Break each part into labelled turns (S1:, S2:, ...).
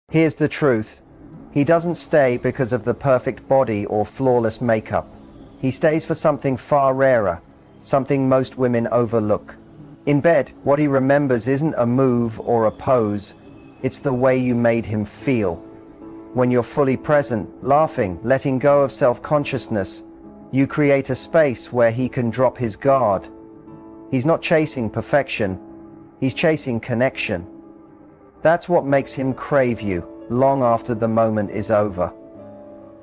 S1: Here's the truth. He doesn't stay because of the perfect body or flawless makeup. He stays for something far rarer, something most women overlook. In bed, what he remembers isn't a move or a pose, it's the way you made him feel. When you're fully present, laughing, letting go of self-consciousness, you create a space where he can drop his guard. He's not chasing perfection, he's chasing connection. That's what makes him crave you long after the moment is over.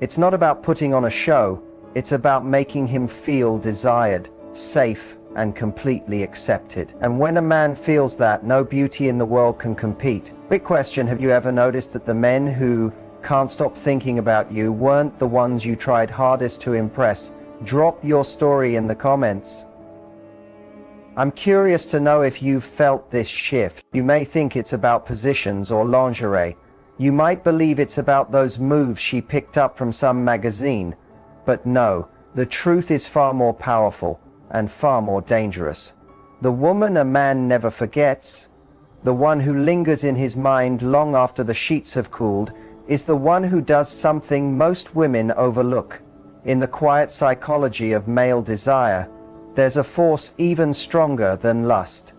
S1: It's not about putting on a show, it's about making him feel desired, safe, and completely accepted. And when a man feels that, no beauty in the world can compete. Quick question, have you ever noticed that the men who can't stop thinking about you weren't the ones you tried hardest to impress? Drop your story in the comments. I'm curious to know if you've felt this shift. You may think it's about positions or lingerie. You might believe it's about those moves she picked up from some magazine. But no, the truth is far more powerful and far more dangerous. The woman a man never forgets, the one who lingers in his mind long after the sheets have cooled, is the one who does something most women overlook. In the quiet psychology of male desire, there's a force even stronger than lust: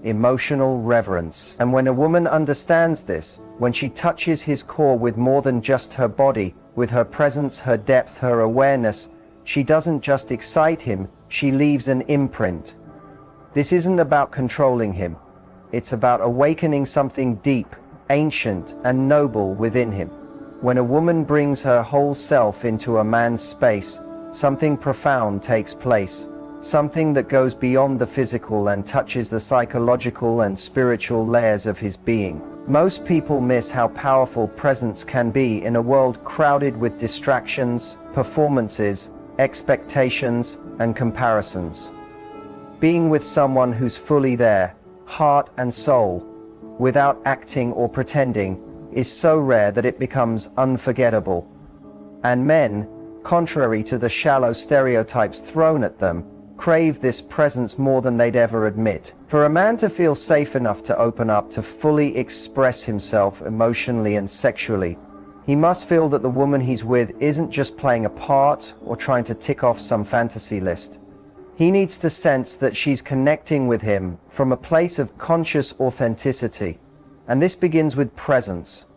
S1: emotional reverence. And when a woman understands this, when she touches his core with more than just her body, with her presence, her depth, her awareness, she doesn't just excite him, she leaves an imprint. This isn't about controlling him. It's about awakening something deep, ancient, and noble within him. When a woman brings her whole self into a man's space, something profound takes place. Something that goes beyond the physical and touches the psychological and spiritual layers of his being. Most people miss how powerful presence can be in a world crowded with distractions, performances, expectations, and comparisons. Being with someone who's fully there, heart and soul, without acting or pretending, is so rare that it becomes unforgettable. And men, contrary to the shallow stereotypes thrown at them, crave this presence more than they'd ever admit. For a man to feel safe enough to open up, to fully express himself emotionally and sexually, he must feel that the woman he's with isn't just playing a part or trying to tick off some fantasy list. He needs to sense that she's connecting with him from a place of conscious authenticity. And this begins with presence.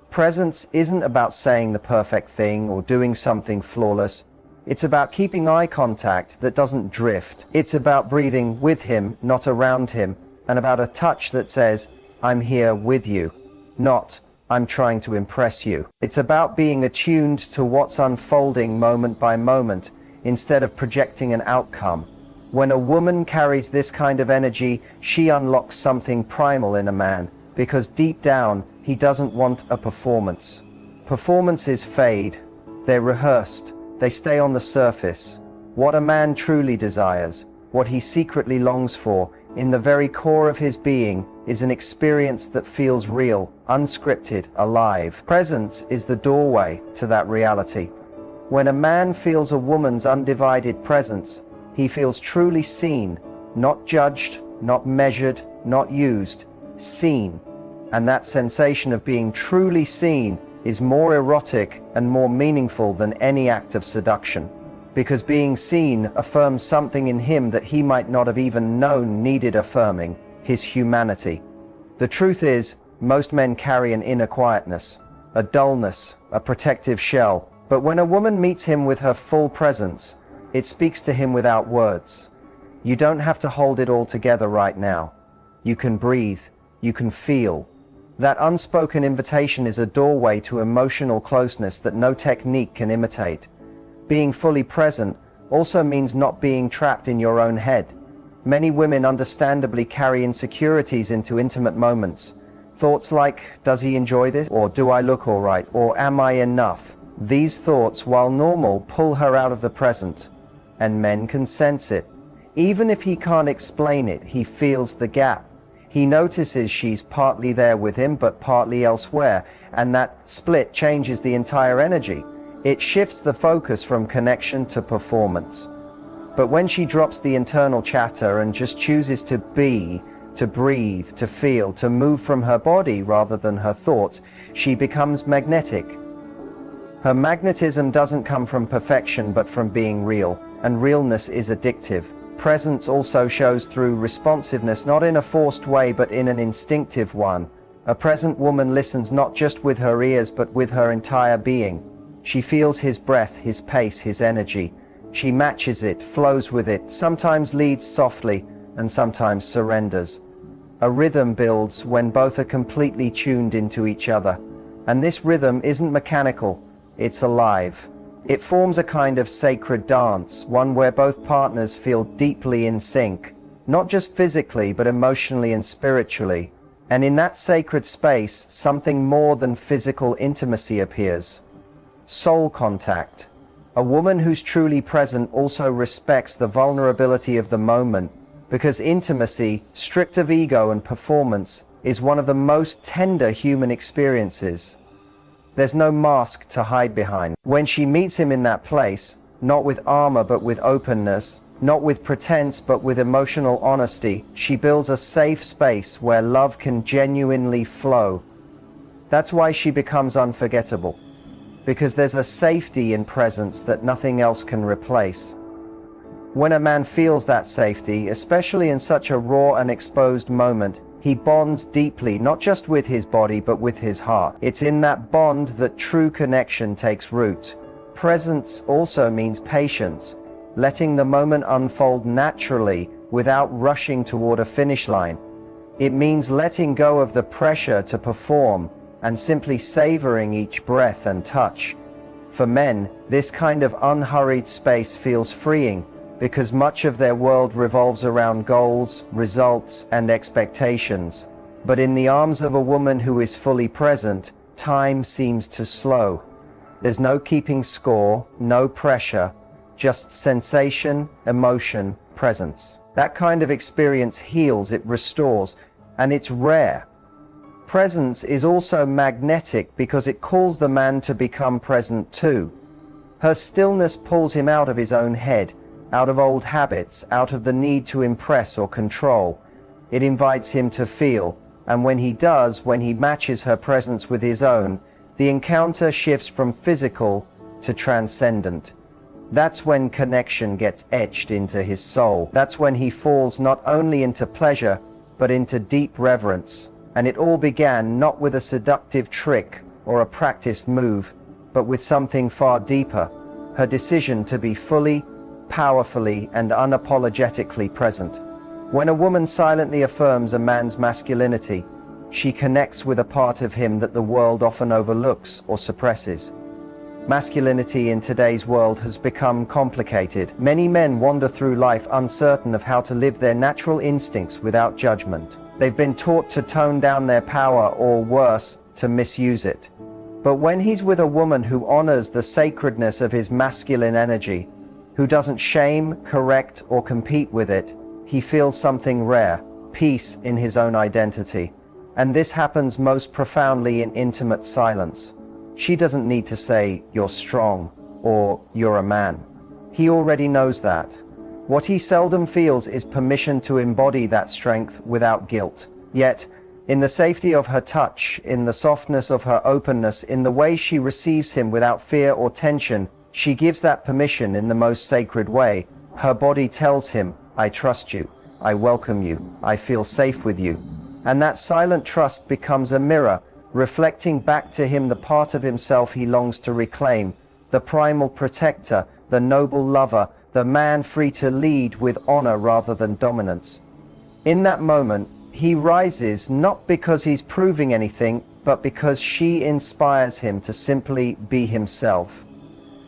S1: Presence isn't about saying the perfect thing or doing something flawless. It's about keeping eye contact that doesn't drift. It's about breathing with him, not around him, and about a touch that says, "I'm here with you," not, "I'm trying to impress you." It's about being attuned to what's unfolding moment by moment, instead of projecting an outcome. When a woman carries this kind of energy, she unlocks something primal in a man, because deep down, he doesn't want a performance. Performances fade. They're rehearsed. They stay on the surface. What a man truly desires, what he secretly longs for, in the very core of his being, is an experience that feels real, unscripted, alive. Presence is the doorway to that reality. When a man feels a woman's undivided presence, he feels truly seen, not judged, not measured, not used, seen. And that sensation of being truly seen is more erotic and more meaningful than any act of seduction, because being seen affirms something in him that he might not have even known needed affirming: his humanity. The truth is, most men carry an inner quietness, a dullness, a protective shell, but when a woman meets him with her full presence, it speaks to him without words. You don't have to hold it all together right now. You can breathe, you can feel. That unspoken invitation is a doorway to emotional closeness that no technique can imitate. Being fully present also means not being trapped in your own head. Many women understandably carry insecurities into intimate moments. Thoughts like, "Does he enjoy this?" Or "Do I look all right?" Or "Am I enough?" These thoughts, while normal, pull her out of the present. And men can sense it. Even if he can't explain it, he feels the gap. He notices she's partly there with him, but partly elsewhere, and that split changes the entire energy. It shifts the focus from connection to performance. But when she drops the internal chatter and just chooses to be, to breathe, to feel, to move from her body rather than her thoughts. She becomes magnetic. Her magnetism doesn't come from perfection but from being real, and realness is addictive. Presence also shows through responsiveness, not in a forced way but in an instinctive one. A present woman listens not just with her ears but with her entire being. She feels his breath, his pace, his energy. She matches it, flows with it, sometimes leads softly and sometimes surrenders. A rhythm builds when both are completely tuned into each other. And this rhythm isn't mechanical, it's alive. It forms a kind of sacred dance, one where both partners feel deeply in sync, not just physically but emotionally and spiritually. And in that sacred space, something more than physical intimacy appears. Soul contact. A woman who's truly present also respects the vulnerability of the moment, because intimacy, stripped of ego and performance, is one of the most tender human experiences. There's no mask to hide behind. When she meets him in that place, not with armor but with openness, not with pretense but with emotional honesty, she builds a safe space where love can genuinely flow. That's why she becomes unforgettable, because there's a safety in presence that nothing else can replace. When a man feels that safety, especially in such a raw and exposed moment, he bonds deeply, not just with his body but with his heart. It's in that bond that true connection takes root. Presence also means patience, letting the moment unfold naturally without rushing toward a finish line. It means letting go of the pressure to perform and simply savoring each breath and touch. For men, this kind of unhurried space feels freeing, because much of their world revolves around goals, results, and expectations. But in the arms of a woman who is fully present, time seems to slow. There's no keeping score, no pressure, just sensation, emotion, presence. That kind of experience heals, it restores, and it's rare. Presence is also magnetic because it calls the man to become present too. Her stillness pulls him out of his own head, out of old habits, out of the need to impress or control. It invites him to feel, and when he does, when he matches her presence with his own, the encounter shifts from physical to transcendent. That's when connection gets etched into his soul. That's when he falls not only into pleasure, but into deep reverence. And it all began not with a seductive trick or a practiced move, but with something far deeper, her decision to be fully, powerfully, and unapologetically present. When a woman silently affirms a man's masculinity, she connects with a part of him that the world often overlooks or suppresses. Masculinity in today's world has become complicated. Many men wander through life uncertain of how to live their natural instincts without judgment. They've been taught to tone down their power, or worse, to misuse it. But when he's with a woman who honors the sacredness of his masculine energy, who doesn't shame, correct, or compete with it, he feels something rare, peace in his own identity. And this happens most profoundly in intimate silence. She doesn't need to say, "You're strong," or "You're a man." He already knows that. What he seldom feels is permission to embody that strength without guilt. Yet, in the safety of her touch, in the softness of her openness, in the way she receives him without fear or tension, she gives that permission in the most sacred way. Her body tells him, "I trust you, I welcome you, I feel safe with you." And that silent trust becomes a mirror, reflecting back to him the part of himself he longs to reclaim, the primal protector, the noble lover, the man free to lead with honor rather than dominance. In that moment, he rises not because he's proving anything, but because she inspires him to simply be himself.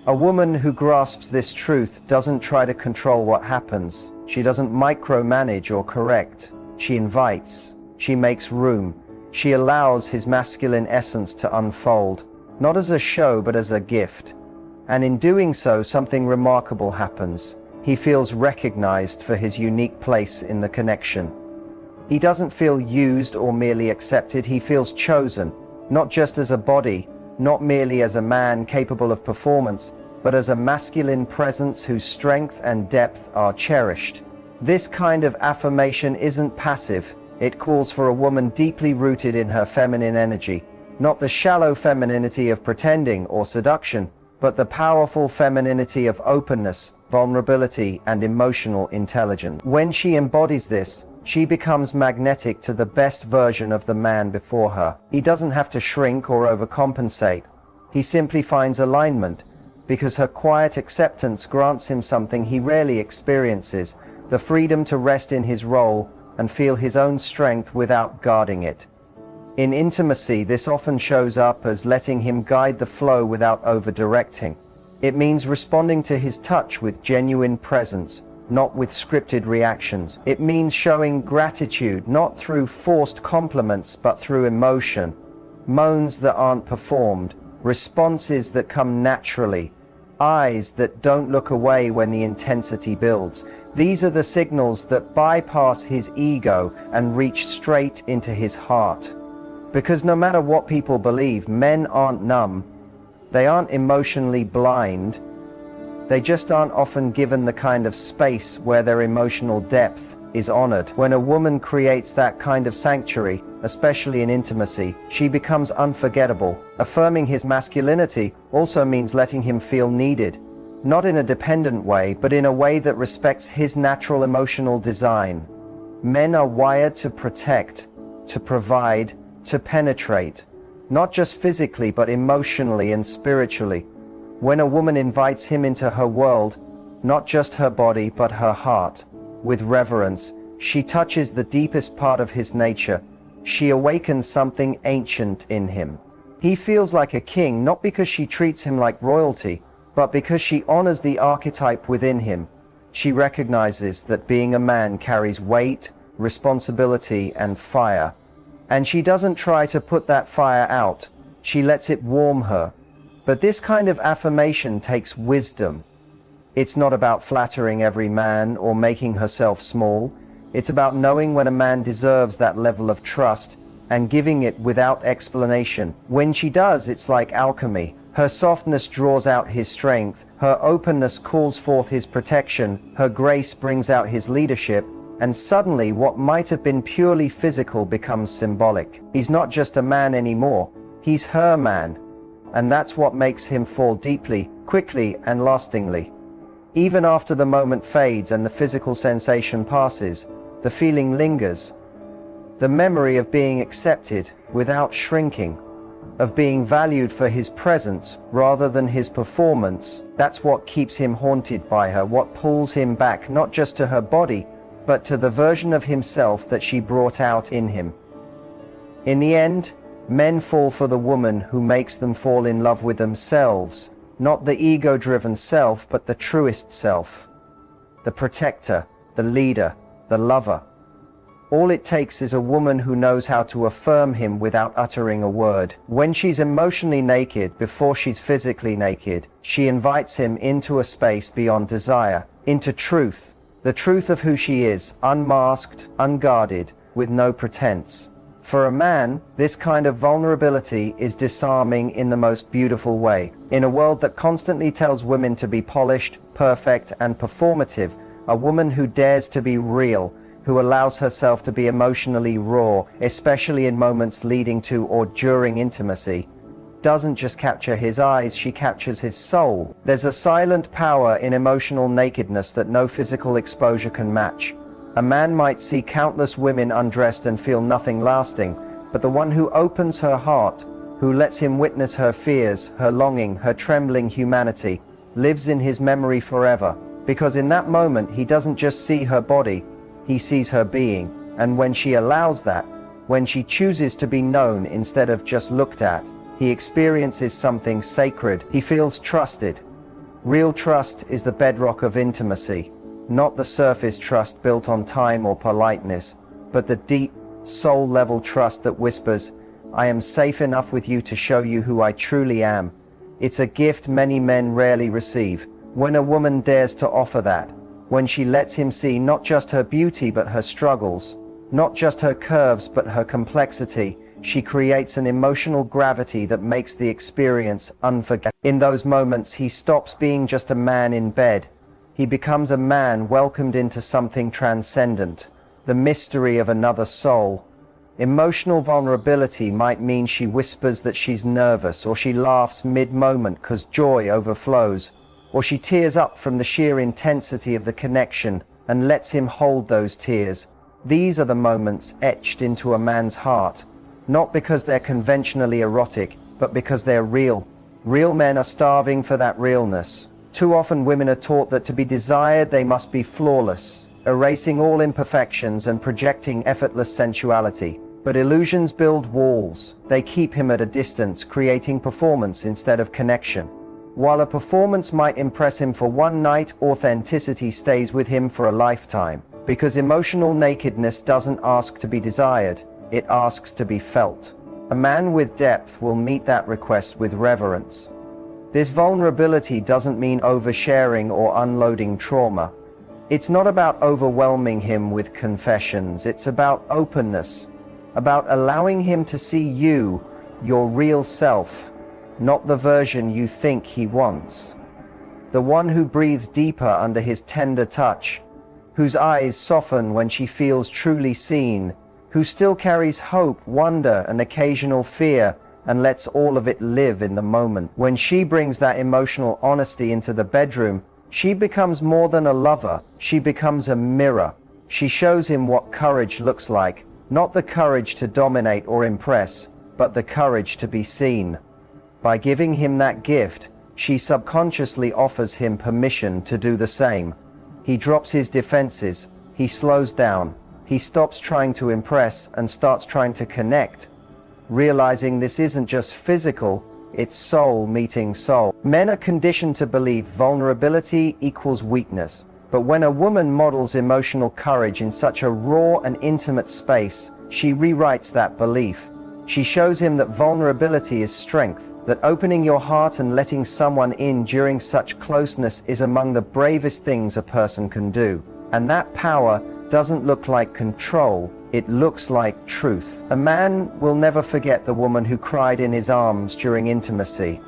S1: A woman who grasps this truth doesn't try to control what happens. She doesn't micromanage or correct. She invites. She makes room. She allows his masculine essence to unfold, not as a show but as a gift. And in doing so, something remarkable happens. He feels recognized for his unique place in the connection. He doesn't feel used or merely accepted. He feels chosen, not just as a body, not merely as a man capable of performance, but as a masculine presence whose strength and depth are cherished. This kind of affirmation isn't passive, It calls for a woman deeply rooted in her feminine energy, not the shallow femininity of pretending or seduction, but the powerful femininity of openness, vulnerability, and emotional intelligence. When she embodies this, she becomes magnetic to the best version of the man before her. He doesn't have to shrink or overcompensate. He simply finds alignment, because her quiet acceptance grants him something he rarely experiences, the freedom to rest in his role and feel his own strength without guarding it. In intimacy, this often shows up as letting him guide the flow without over-directing. It means responding to his touch with genuine presence, not with scripted reactions. It means showing gratitude, not through forced compliments, but through emotion. Moans that aren't performed, responses that come naturally, eyes that don't look away when the intensity builds. These are the signals that bypass his ego and reach straight into his heart. Because no matter what people believe, men aren't numb. They aren't emotionally blind. They just aren't often given the kind of space where their emotional depth is honored. When a woman creates that kind of sanctuary, especially in intimacy, she becomes unforgettable. Affirming his masculinity also means letting him feel needed, not in a dependent way, but in a way that respects his natural emotional design. Men are wired to protect, to provide, to penetrate, not just physically, but emotionally and spiritually. When a woman invites him into her world, not just her body, but her heart, with reverence, she touches the deepest part of his nature. She awakens something ancient in him. He feels like a king, not because she treats him like royalty, but because she honors the archetype within him. She recognizes that being a man carries weight, responsibility, and fire. And she doesn't try to put that fire out. She lets it warm her. But this kind of affirmation takes wisdom. It's not about flattering every man or making herself small. It's about knowing when a man deserves that level of trust and giving it without explanation. When she does, it's like alchemy. Her softness draws out his strength. Her openness calls forth his protection. Her grace brings out his leadership. And suddenly, what might have been purely physical becomes symbolic. He's not just a man anymore. He's her man. And that's what makes him fall deeply, quickly, and lastingly. Even after the moment fades and the physical sensation passes, the feeling lingers. The memory of being accepted without shrinking, of being valued for his presence rather than his performance, that's what keeps him haunted by her, what pulls him back not just to her body, but to the version of himself that she brought out in him. In the end, men fall for the woman who makes them fall in love with themselves, not the ego-driven self, but the truest self, the protector, the leader, the lover. All it takes is a woman who knows how to affirm him without uttering a word. When she's emotionally naked before she's physically naked, she invites him into a space beyond desire, into truth, the truth of who she is, unmasked, unguarded, with no pretense. For a man, this kind of vulnerability is disarming in the most beautiful way. In a world that constantly tells women to be polished, perfect, and performative, a woman who dares to be real, who allows herself to be emotionally raw, especially in moments leading to or during intimacy, doesn't just capture his eyes, she captures his soul. There's a silent power in emotional nakedness that no physical exposure can match. A man might see countless women undressed and feel nothing lasting, but the one who opens her heart, who lets him witness her fears, her longing, her trembling humanity, lives in his memory forever, because in that moment he doesn't just see her body, he sees her being. And when she allows that, when she chooses to be known instead of just looked at, he experiences something sacred. He feels trusted. Real trust is the bedrock of intimacy, not the surface trust built on time or politeness, but the deep, soul-level trust that whispers, "I am safe enough with you to show you who I truly am." It's a gift many men rarely receive. When a woman dares to offer that, when she lets him see not just her beauty but her struggles, not just her curves but her complexity, she creates an emotional gravity that makes the experience unforgettable. In those moments, he stops being just a man in bed. He becomes a man welcomed into something transcendent, the mystery of another soul. Emotional vulnerability might mean she whispers that she's nervous, or she laughs mid-moment because joy overflows, or she tears up from the sheer intensity of the connection and lets him hold those tears. These are the moments etched into a man's heart, not because they're conventionally erotic, but because they're real. Real men are starving for that realness. Too often women are taught that to be desired they must be flawless, erasing all imperfections and projecting effortless sensuality. But illusions build walls. They keep him at a distance, creating performance instead of connection. While a performance might impress him for one night, authenticity stays with him for a lifetime. Because emotional nakedness doesn't ask to be desired, it asks to be felt. A man with depth will meet that request with reverence. This vulnerability doesn't mean oversharing or unloading trauma. It's not about overwhelming him with confessions. It's about openness, about allowing him to see you, your real self, not the version you think he wants. The one who breathes deeper under his tender touch, whose eyes soften when she feels truly seen, who still carries hope, wonder, and occasional fear, and lets all of it live in the moment. When she brings that emotional honesty into the bedroom, she becomes more than a lover. She becomes a mirror. She shows him what courage looks like, not the courage to dominate or impress, but the courage to be seen. By giving him that gift, she subconsciously offers him permission to do the same. He drops his defenses, he slows down, he stops trying to impress and starts trying to connect, realizing this isn't just physical, it's soul meeting soul. Men are conditioned to believe vulnerability equals weakness, but when a woman models emotional courage in such a raw and intimate space, she rewrites that belief. She shows him that vulnerability is strength, that opening your heart and letting someone in during such closeness is among the bravest things a person can do. And that power doesn't look like control, it looks like truth. A man will never forget the woman who cried in his arms during intimacy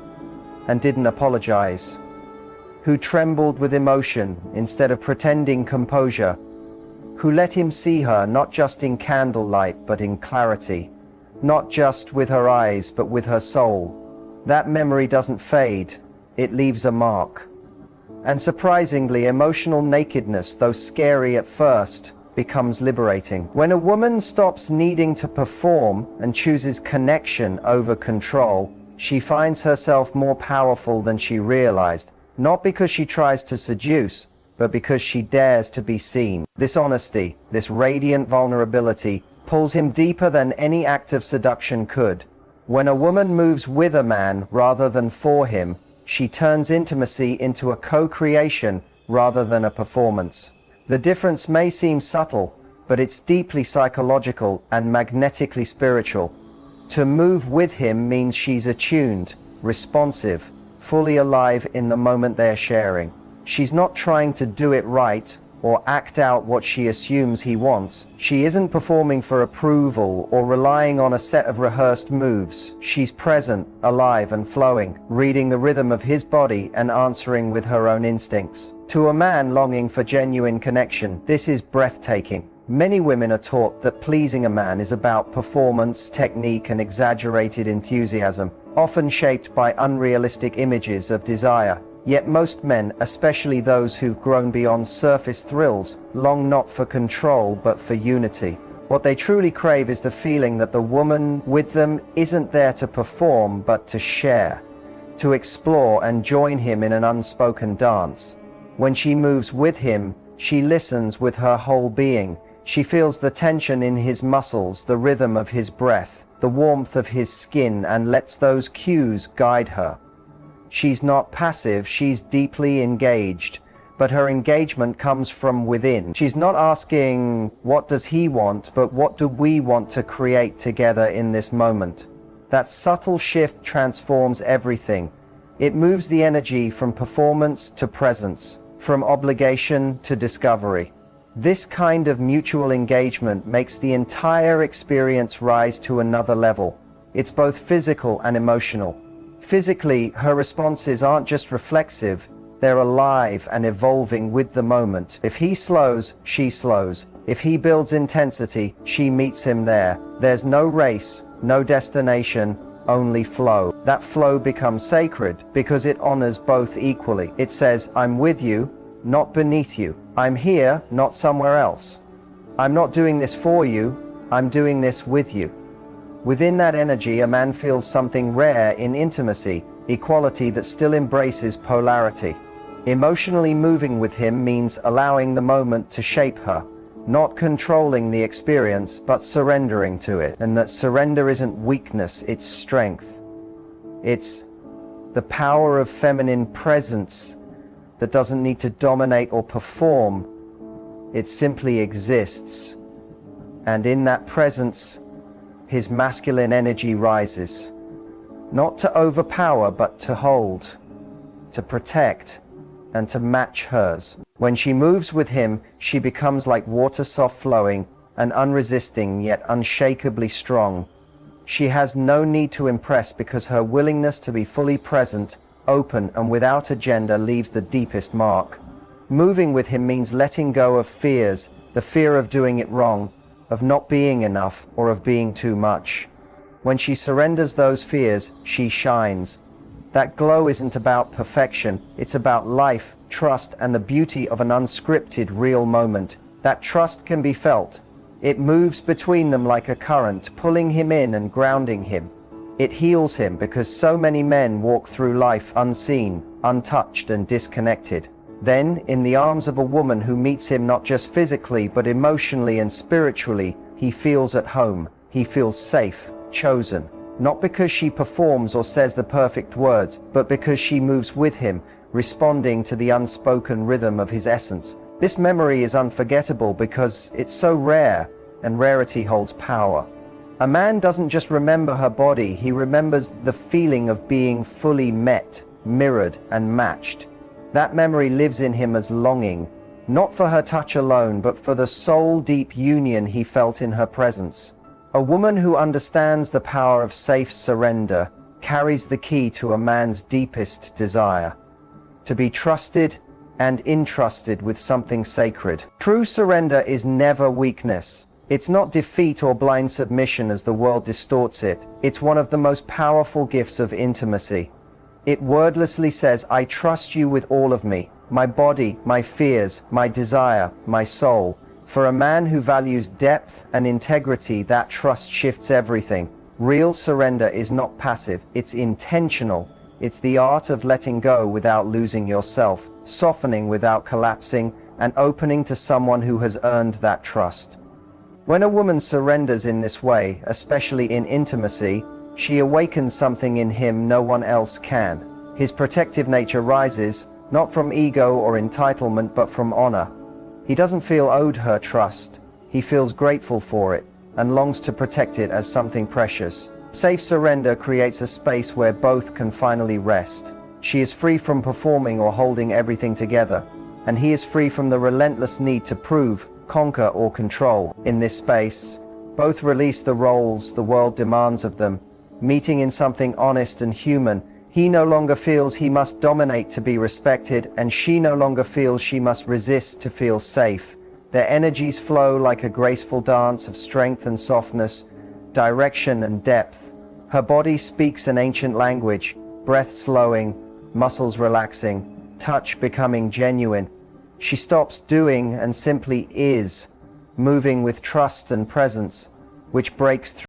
S1: and didn't apologize, who trembled with emotion instead of pretending composure, who let him see her not just in candlelight but in clarity, not just with her eyes but with her soul. That memory doesn't fade, it leaves a mark. And surprisingly, emotional nakedness, though scary at first, becomes liberating. When a woman stops needing to perform and chooses connection over control, she finds herself more powerful than she realized, not because she tries to seduce, but because she dares to be seen. This honesty, this radiant vulnerability, pulls him deeper than any act of seduction could. When a woman moves with a man rather than for him, she turns intimacy into a co-creation rather than a performance. The difference may seem subtle, but it's deeply psychological and magnetically spiritual. To move with him means she's attuned, responsive, fully alive in the moment they're sharing. She's not trying to do it right or act out what she assumes he wants. She isn't performing for approval or relying on a set of rehearsed moves. She's present, alive and flowing, reading the rhythm of his body and answering with her own instincts. To a man longing for genuine connection, this is breathtaking. Many women are taught that pleasing a man is about performance, technique, and exaggerated enthusiasm, often shaped by unrealistic images of desire. Yet most men, especially those who've grown beyond surface thrills, long not for control but for unity. What they truly crave is the feeling that the woman with them isn't there to perform but to share, to explore and join him in an unspoken dance. When she moves with him, she listens with her whole being. She feels the tension in his muscles, the rhythm of his breath, the warmth of his skin, and lets those cues guide her. She's not passive, she's deeply engaged, but her engagement comes from within. She's not asking, what does he want, but what do we want to create together in this moment? That subtle shift transforms everything. It moves the energy from performance to presence, from obligation to discovery. This kind of mutual engagement makes the entire experience rise to another level. It's both physical and emotional. Physically, her responses aren't just reflexive, They're alive and evolving with the moment. If he slows, she slows. If he builds intensity, she meets him there. There's no race, no destination, only flow. That flow becomes sacred because it honors both equally. It says, I'm with you, not beneath you. I'm here, not somewhere else. I'm not doing this for you, I'm doing this with you. Within that energy, a man feels something rare in intimacy, equality that still embraces polarity. Emotionally moving with him means allowing the moment to shape her, not controlling the experience, but surrendering to it. And that surrender isn't weakness, it's strength. It's the power of feminine presence that doesn't need to dominate or perform. It simply exists. And in that presence, his masculine energy rises. Not to overpower, but to hold, to protect, and to match hers. When she moves with him, she becomes like water, soft flowing and unresisting yet unshakably strong. She has no need to impress because her willingness to be fully present, open and without agenda leaves the deepest mark. Moving with him means letting go of fears, the fear of doing it wrong, of not being enough or of being too much. When she surrenders those fears, she shines. That glow isn't about perfection, it's about life, trust, and the beauty of an unscripted, real moment. That trust can be felt. It moves between them like a current, pulling him in and grounding him. It heals him because so many men walk through life unseen, untouched, and disconnected. Then, in the arms of a woman who meets him not just physically, but emotionally and spiritually, he feels at home. He feels safe, chosen. Not because she performs or says the perfect words, but because she moves with him, responding to the unspoken rhythm of his essence. This memory is unforgettable because it's so rare, and rarity holds power. A man doesn't just remember her body, he remembers the feeling of being fully met, mirrored, and matched. That memory lives in him as longing, not for her touch alone, but for the soul-deep union he felt in her presence. A woman who understands the power of safe surrender carries the key to a man's deepest desire: to be trusted and entrusted with something sacred. True surrender is never weakness. It's not defeat or blind submission as the world distorts it. It's one of the most powerful gifts of intimacy. It wordlessly says, I trust you with all of me, my body, my fears, my desire, my soul. For a man who values depth and integrity, that trust shifts everything. Real surrender is not passive, it's intentional. It's the art of letting go without losing yourself, softening without collapsing, and opening to someone who has earned that trust. When a woman surrenders in this way, especially in intimacy, she awakens something in him no one else can. His protective nature rises, not from ego or entitlement, but from honor. He doesn't feel owed her trust. He feels grateful for it and longs to protect it as something precious. Safe surrender creates a space where both can finally rest. She is free from performing or holding everything together, and he is free from the relentless need to prove, conquer, or control. In this space, both release the roles the world demands of them, meeting in something honest and human. He no longer feels he must dominate to be respected, and she no longer feels she must resist to feel safe. Their energies flow like a graceful dance of strength and softness, direction and depth. Her body speaks an ancient language, breath slowing, muscles relaxing, touch becoming genuine. She stops doing and simply is, moving with trust and presence, which breaks through